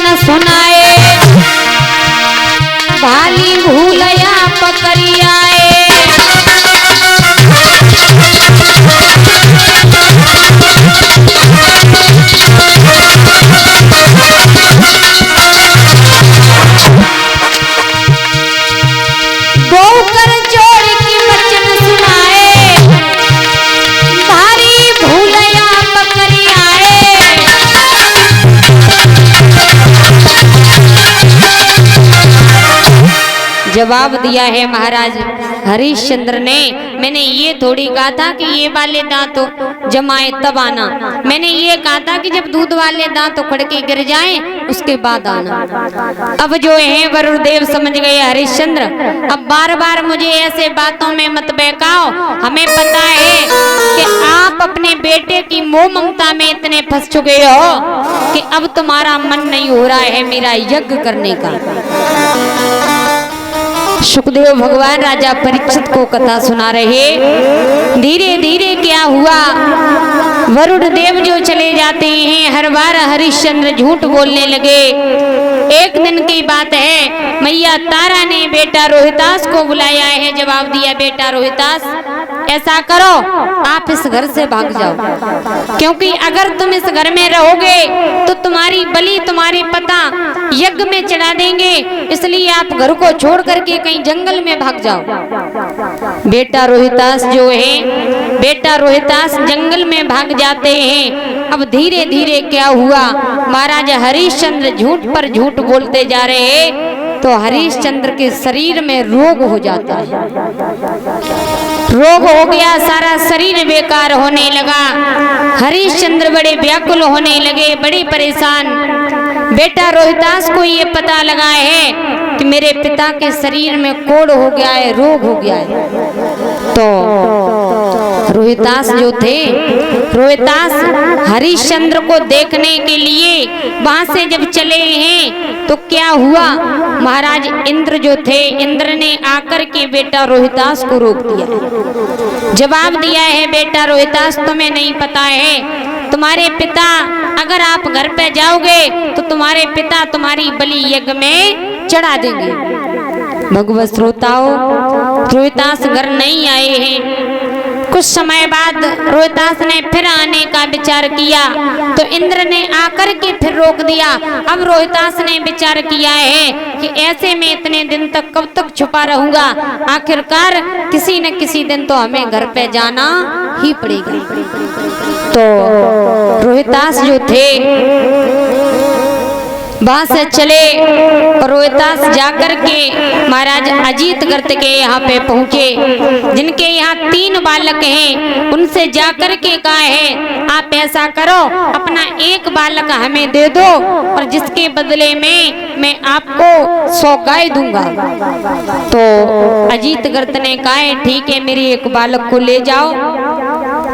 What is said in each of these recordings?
बचन सुनाए, भाली भूलया पकड़ियाए। जवाब दिया है महाराज हरिश्चंद्र ने, मैंने ये थोड़ी कहा था कि ये वाले दांत जमाए तब आना, मैंने ये कहा था कि जब दूध वाले दांत उखड़ के गिर जाएं उसके बाद आना। अब जो है वरुणदेव समझ गए हरिश्चंद्र, अब बार बार मुझे ऐसे बातों में मत बहकाओ, हमें पता है कि आप अपने बेटे की मोह ममता में इतने फंस चुके हो कि अब तुम्हारा मन नहीं हो रहा है मेरा यज्ञ करने का। सुखदेव भगवान राजा परीक्षित को कथा सुना रहे। धीरे धीरे क्या हुआ, वरुण देव जो चले जाते हैं, हर बार हरिश्चंद्र झूठ बोलने लगे। एक दिन की बात है, मैया तारा ने बेटा रोहितास को बुलाया है, जवाब दिया बेटा रोहितास ऐसा करो आप इस घर से भाग जाओ, क्योंकि अगर तुम इस घर में रहोगे तो तुम्हारी बलि तुम्हारे पिता यज्ञ में चढ़ा देंगे, इसलिए आप घर को छोड़ करके कहीं जंगल में भाग जाओ। बेटा रोहितास जो है, बेटा रोहितास जंगल में भाग जाते हैं। अब धीरे धीरे क्या हुआ, महाराज हरिश्चंद्र झूठ पर झूठ बोलते जा रहे हैं, तो हरिश्चंद्र के शरीर में रोग हो जाता है। रोग हो गया, सारा शरीर बेकार होने लगा। हरिश्चंद्र बड़े व्याकुल होने लगे, बड़े परेशान। बेटा रोहितास को ये पता लगा है कि मेरे पिता के शरीर में कोढ़ हो गया है, रोग हो गया है। तो रोहितास जो थे, रोहितास हरिश्चंद्र को देखने के लिए वहां से जब चले हैं तो क्या हुआ, महाराज इंद्र जो थे, इंद्र ने आकर के बेटा रोहितास को रोक दिया। जवाब दिया है बेटा रोहितास तुम्हें नहीं पता है, तुम्हारे पिता अगर आप घर पे जाओगे तो तुम्हारे पिता तुम्हारी बलि यज्ञ में चढ़ा देंगे। भगवत श्रोताओं, रोहितास घर नहीं आए हैं। कुछ समय बाद रोहितास ने फिर आने का विचार किया तो इंद्र ने आकर के फिर रोक दिया। अब रोहितास ने विचार किया है कि ऐसे में इतने दिन तक कब तक छुपा रहूंगा, आखिरकार किसी न किसी दिन तो हमें घर पे जाना ही पड़ेगा। तो रोहितास जो थे वहां से चले और रोहितास जाकर के महाराज अजीत गर्त के यहाँ पे पहुंचे, जिनके यहाँ 3 बालक हैं। उनसे जाकर के कहा है आप ऐसा करो अपना एक बालक हमें दे दो और जिसके बदले में मैं आपको 100 गाय दूंगा। तो अजीत गर्त ने कहा है ठीक है मेरे एक बालक को ले जाओ।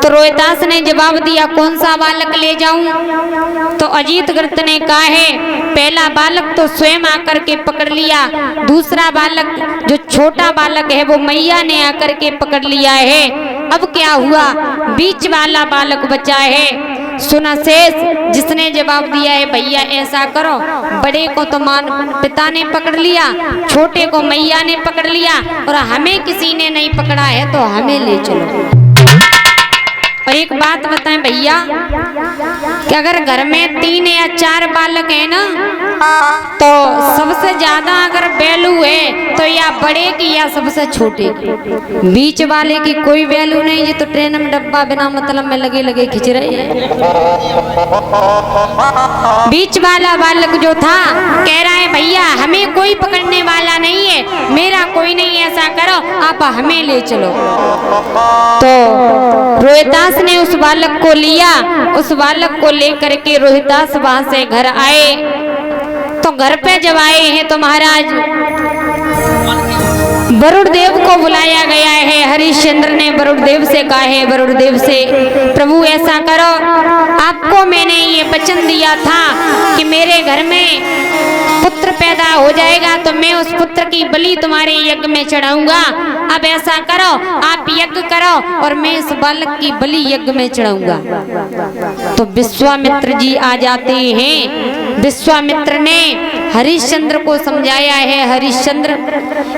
तो रोहितास ने जवाब दिया कौन सा बालक ले जाऊं? तो अजीत गर्त ने कहा है पहला बालक तो स्वयं आकर के पकड़ लिया, दूसरा बालक जो छोटा बालक है वो मैया ने आकर के पकड़ लिया है। अब क्या हुआ, बीच वाला बालक बचा है। सुना शेष, जिसने जवाब दिया है भैया ऐसा करो बड़े को तो मान पिता ने पकड़ लिया, छोटे को मैया ने पकड़ लिया और हमें किसी ने नहीं पकड़ा है तो हमें ले चलो। और एक बात बताएं भैया कि अगर घर में 3 या 4 बालक है ना तो सबसे ज्यादा अगर वैल्यू है तो या बड़े की या सबसे छोटे की, बीच वाले की कोई वैल्यू नहीं। ये तो ट्रेन में डब्बा बिना मतलब में लगे लगे खिंच रहे हैं। बीच वाला बालक जो था कह रहा है भैया हमें कोई पकड़ने वाला नहीं है, मेरा कोई नहीं, ऐसा करो आप हमें ले चलो। तो रोहितास ने उस बालक को लिया, उस बालक को लेकर के रोहितास वहां से घर आए। तो घर पे जब आए हैं तो महाराज वरुण देव को बुलाया गया है। हरिश्चंद्र ने वरुण देव से कहा है, वरुण देव से प्रभु ऐसा करो आपको मैंने ये वचन दिया था कि मेरे घर में पुत्र पैदा हो जाएगा तो मैं उस पुत्र की बलि तुम्हारे यज्ञ में चढ़ाऊंगा। अब ऐसा करो आप यज्ञ करो और मैं इस बालक की बलि यज्ञ में चढ़ाऊंगा। तो विश्वामित्र जी आ जाते हैं। विश्वामित्र ने हरिश्चंद्र को समझाया है, हरिश्चंद्र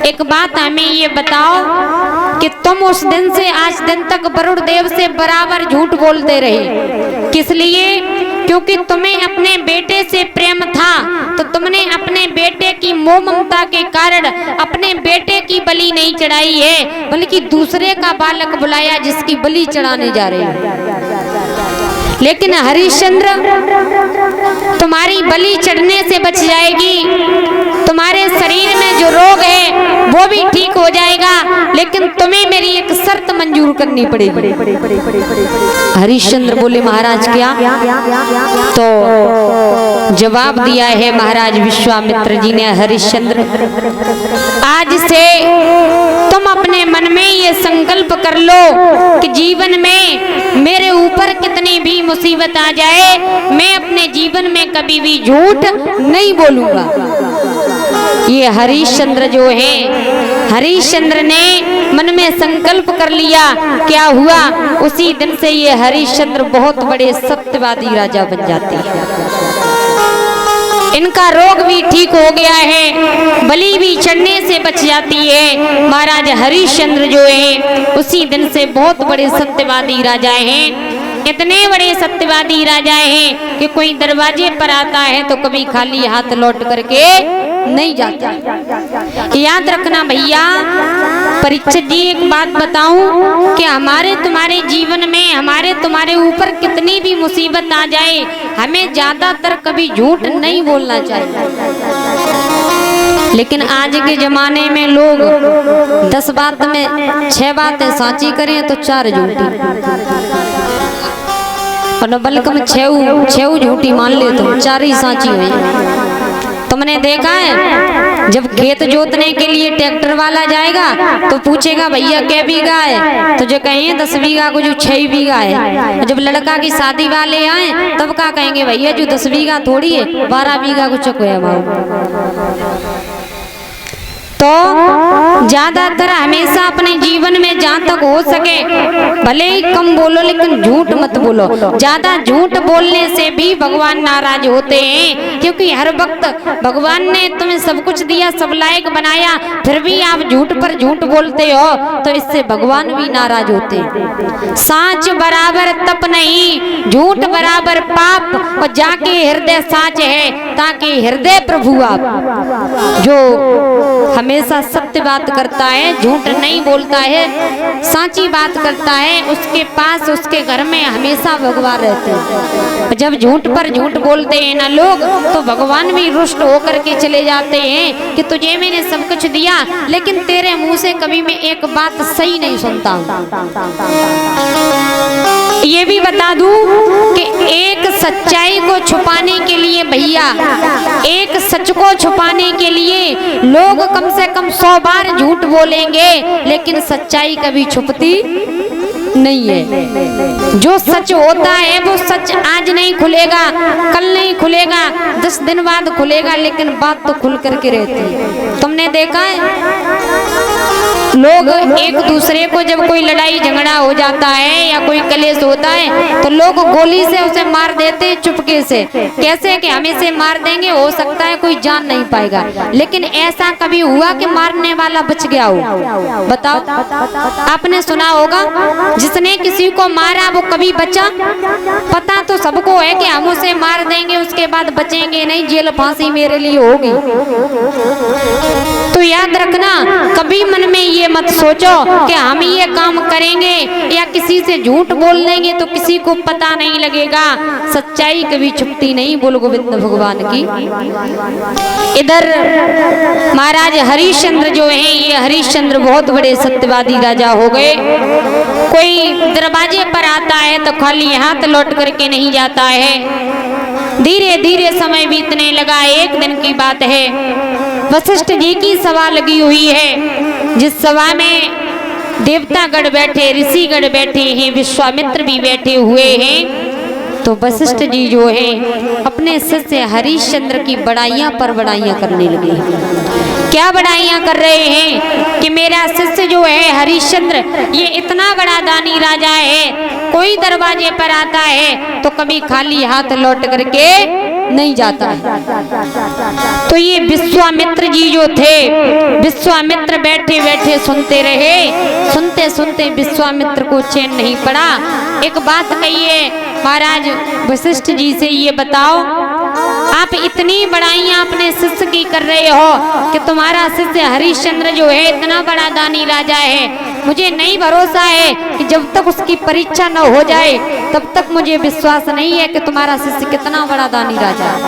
एक बात हमें ये बताओ कि तुम उस दिन से आज दिन तक वरुण देव से बराबर झूठ बोलते रहे, किस लिए? क्योंकि तुम्हें अपने बेटे से प्रेम था तो तुमने अपने बेटे की मोह ममता के कारण अपने बेटे की बलि नहीं चढ़ाई है, बल्कि दूसरे का बालक बुलाया जिसकी बलि चढ़ाने जा रहे हैं। लेकिन हरिश्चंद्र, तुम्हारी बलि चढ़ने से बच जाएगी, तुम्हारे शरीर में जो रोग है वो भी ठीक हो जाएगा, लेकिन तुम्हें मेरी एक शर्त मंजूर करनी पड़ेगी। हरिश्चंद्र बोले महाराज क्या? तो जवाब दिया है महाराज विश्वामित्र जी ने, हरिश्चंद्र आज से तुम अपने मन में ये संकल्प कर लो कि जीवन में मेरे ऊपर कितनी भी मुसीबत आ जाए, मैं अपने जीवन में कभी भी झूठ नहीं बोलूंगा। ये हरिश्चंद्र जो है, हरिश्चंद्र ने मन में संकल्प कर लिया। क्या हुआ? उसी दिन से ये हरिश्चंद्र बहुत बड़े सत्यवादी राजा बन जाते हैं। इनका रोग भी ठीक हो गया है, बलि भी चढ़ने से बच जाती है। महाराज हरिश्चंद्र जो है उसी दिन से बहुत बड़े सत्यवादी राजा हैं। इतने बड़े सत्यवादी राजा हैं कि कोई दरवाजे पर आता है तो कभी खाली हाथ लौट करके नहीं जाता। याद रखना भैया, परीक्षित जी एक बात बताऊं कि हमारे तुम्हारे जीवन में, हमारे तुम्हारे ऊपर कितनी भी मुसीबत आ जाए, हमें ज्यादातर कभी झूठ नहीं बोलना चाहिए। लेकिन आज के जमाने में लोग 10 बात में 6 बातें साची करें तो 4 झूठी, और बल्कि 6 झूठी मान ले तो 4 ही साची हुई। तुमने देखा है जब खेत जोतने के लिए ट्रैक्टर वाला जाएगा तो पूछेगा भैया कै बीघा है, तो जो कहें 10 बीघा को जो 6 बीघा है। जब लड़का की शादी वाले आए तब क्या कहेंगे भैया जो 10 बीघा थोड़ी है 12 बीघा को चकोया भाव। तो ज्यादातर हमेशा अपने जीवन में जहाँ तक हो सके भले ही कम बोलो लेकिन झूठ मत बोलो। ज्यादा झूठ बोलने से भी भगवान नाराज होते हैं, क्योंकि हर वक्त भगवान ने तुम्हें सब कुछ दिया, सब लायक बनाया, फिर भी आप झूठ पर झूठ बोलते हो तो इससे भगवान भी नाराज होते हैं। साच बराबर तप नहीं, झूठ बराबर पाप, और जाके हृदय साच है ताकि हृदय प्रभु आप। जो हमेशा सत्य बात करता है, झूठ नहीं बोलता है, साची बात करता है, उसके पास उसके घर में हमेशा भगवान रहते हैं। जब झूठ पर झूठ बोलते हैं ना लोग तो भगवान भी रुष्ट होकर के चले जाते हैं कि तुझे मैंने सब कुछ दिया लेकिन तेरे मुंह से कभी मैं एक बात सही नहीं सुनता हूँ। ये भी बता दूं कि एक सच्चाई को छुपाने के लिए भैया, एक सच को छुपाने के लिए लोग कम से कम 100 बार झूठ बोलेंगे, लेकिन सच्चाई कभी छुपती नहीं है। जो सच होता है वो सच आज नहीं खुलेगा, कल नहीं खुलेगा, 10 दिन बाद खुलेगा, लेकिन बात तो खुल करके रहती है। तुमने देखा है लोग एक दूसरे को जब कोई लड़ाई झगड़ा हो जाता है या कोई कलेश होता है तो लोग गोली से उसे मार देते हैं चुपके से। कैसे कि हम इसे मार देंगे, हो सकता है कोई जान नहीं पाएगा, लेकिन ऐसा कभी हुआ कि मारने वाला बच गया हो? बताओ, आपने सुना होगा जिसने किसी को मारा वो कभी बचा? पता तो सबको है कि हम उसे मार देंगे उसके बाद बचेंगे नहीं, जेल फांसी मेरे लिए होगी। तो याद रखना, कभी मन में ये मत सोचो कि हम ये काम करेंगे या किसी से झूठ बोल देंगे तो किसी को पता नहीं लगेगा। सच्चाई कभी छुपती नहीं, बोल गोविंद भगवान की। इधर महाराज हरिश्चंद्र जो हैं, ये हरिश्चंद्र बहुत बड़े सत्यवादी राजा हो गए। कोई दरवाजे पर आता है तो खाली हाथ लौट करके नहीं जाता है। धीरे धीरे समय बीतने लगा। एक दिन की बात है, वशिष्ठ जी की सभा लगी हुई है, जिस सभा में देवतागण बैठे, ऋषिगण बैठे हैं, विश्वामित्र भी बैठे हुए हैं। तो वशिष्ठ जी जो है अपने शिष्य हरिश्चंद्र की बड़ाइयां पर बड़ाइयां करने लगे। क्या बड़ाइयां कर रहे हैं कि मेरा शिष्य जो है हरिश्चंद्र ये इतना बड़ा दानी राजा है, कोई दरवाजे पर आता है तो कभी खाली हाथ लौट करके नहीं जाता है। तो ये विश्वामित्र जी जो थे, विश्वामित्र बैठे बैठे सुनते रहे, सुनते सुनते विश्वामित्र को चैन नहीं पड़ा। एक बात कहिए महाराज वशिष्ठ जी से, ये बताओ आप इतनी बड़ाइयां अपने शिष्य की कर रहे हो कि तुम्हारा शिष्य हरिश्चंद्र जो है इतना बड़ा दानी राजा है, मुझे नहीं भरोसा है कि जब तक उसकी परीक्षा न हो जाए तब तक मुझे विश्वास नहीं है कि तुम्हारा शिष्य कितना बड़ा दानी राजा है।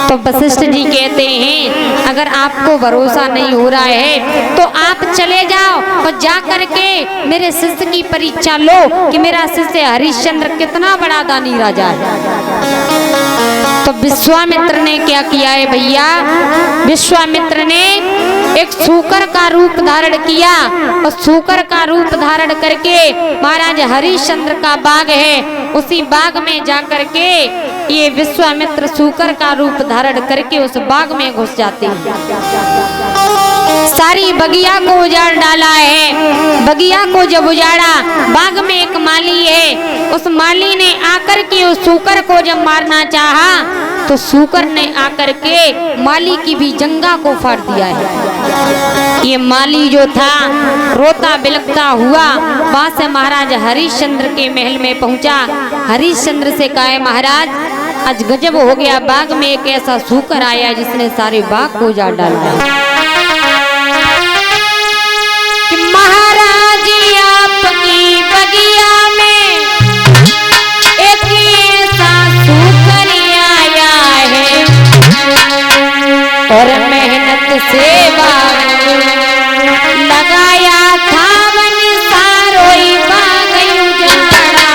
तो वशिष्ठ जी कहते हैं अगर आपको भरोसा नहीं हो रहा है तो आप चले जाओ और जा करके मेरे शिष्य की परीक्षा लो कि मेरा शिष्य हरिश्चंद्र कितना बड़ा दानी राजा है। तो विश्वामित्र ने क्या किया है भैया, विश्वामित्र ने एक सूकर का रूप धारण किया और सूकर का रूप धारण करके महाराज हरिश्चंद्र का बाग है उसी बाग में जाकर के ये विश्वामित्र सूकर का रूप धारण करके उस बाग में घुस जाते हैं। सारी बगिया को उजाड़ डाला है। बगिया को जब उजाड़ा, बाग में एक माली है, उस माली ने आकर के उस सूकर को जब मारना चाहा तो सूकर ने आकर के माली की भी जंगा को फाड़ दिया है। ये माली जो था रोता बिलखता हुआ वहां से महाराज हरिश्चंद्र के महल में पहुंचा। हरिश्चंद्र से कहा महाराज आज गजब हो गया, बाग में एक ऐसा सूकर आया जिसने सारे बाग को उजाड़ डाला। महाराज आपकी बगिया में एक ऐसा सूकर आया है और मेहनत से बाग लगाया था वन सारोई बाग उजाड़ा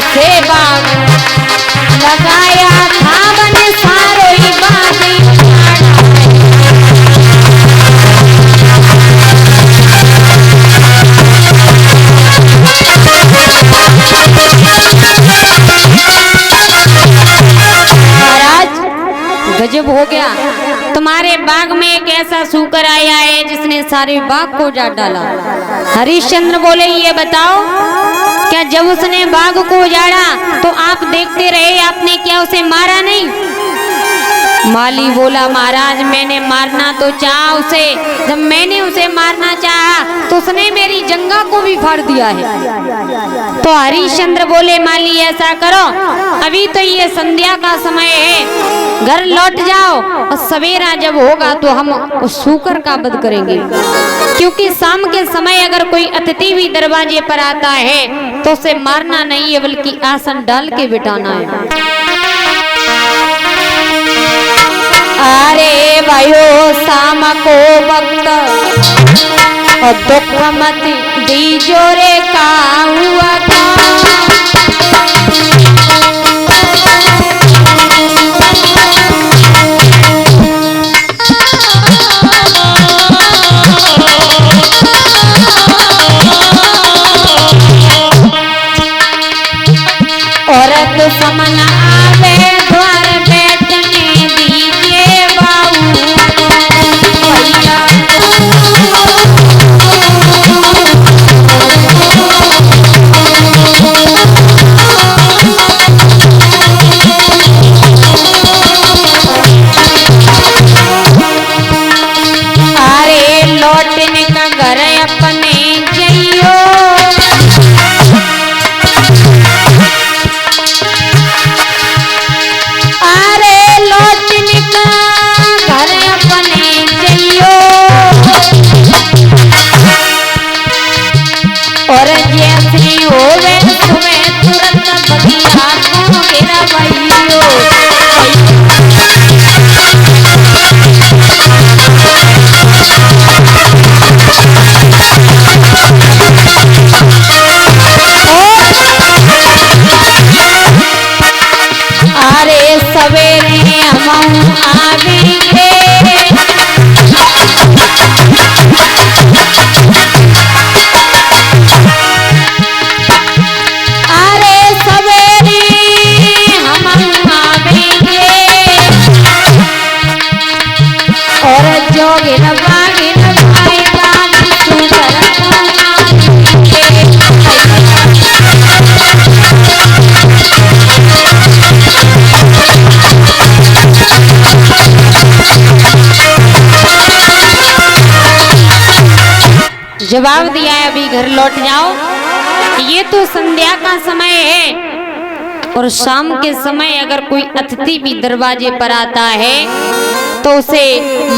से बाग लगाया था वन सारोई बाग महाराज गजब हो गया, तुम्हारे बाग में एक ऐसा सूकर आया है जिसने सारे बाग को उजाड़ डाला। हरिश्चंद्र बोले ये बताओ क्या जब उसने बाग को उजाड़ा तो आप देखते रहे, आपने क्या उसे मारा नहीं? माली बोला महाराज मैंने मारना तो चाहा उसे, जब मैंने उसे मारना चाहा तो उसने मेरी जंगा को भी फाड़ दिया है। तो हरिश्चंद्र बोले माली ऐसा करो अभी तो ये संध्या का समय है, घर लौट जाओ और सवेरा जब होगा तो हम उस सूकर का वध करेंगे, क्योंकि शाम के समय अगर कोई अतिथि भी दरवाजे पर आता है तो उसे मारना नहीं है बल्कि आसन डाल के बिठाना है। अरे भाइयों शाम को वक्त और दुख मत दीजो रे का हुआ औरत समन आवे द्वार बैठने दीजिए बाबू भैया। अरे लौटने का घर अपने जइयो, और जैसी होवे तुम्हें तुरंत बगिया को मेरा भाइयों। जवाब दिया है अभी घर लौट जाओ, ये तो संध्या का समय है और शाम के समय अगर कोई अतिथि भी दरवाजे पर आता है तो उसे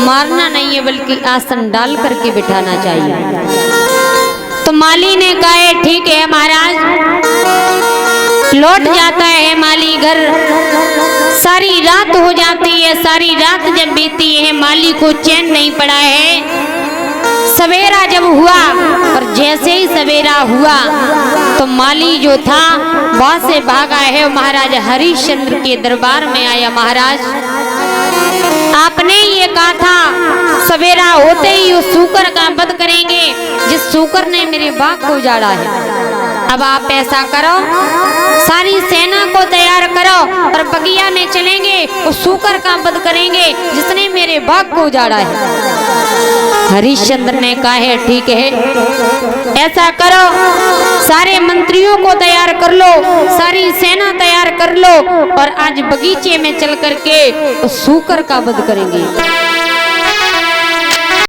मारना नहीं है बल्कि आसन डाल करके बिठाना चाहिए। तो माली ने कहा है ठीक है महाराज। लौट जाता है माली घर। सारी रात हो जाती है। सारी रात जब बीती है माली को चैन नहीं पड़ा है। सवेरा जब हुआ और जैसे ही सवेरा हुआ तो माली जो था वहां से भागा है महाराज हरिश्चंद्र के दरबार में आया। महाराज आपने ये कहा था सवेरा होते ही उस सूकर का वध करेंगे जिस सूकर ने मेरे बाग को उजाड़ा है। अब आप ऐसा करो सारी सेना को तैयार करो और बगिया में चलेंगे उस सूकर का वध करेंगे जिसने मेरे बाग को उजाड़ा है। हरिश्चंद्र ने कहा है ठीक है ऐसा करो सारे मंत्रियों को तैयार कर लो, सारी सेना तैयार कर लो और आज बगीचे में चल करके उस सूकर का वध करेंगे।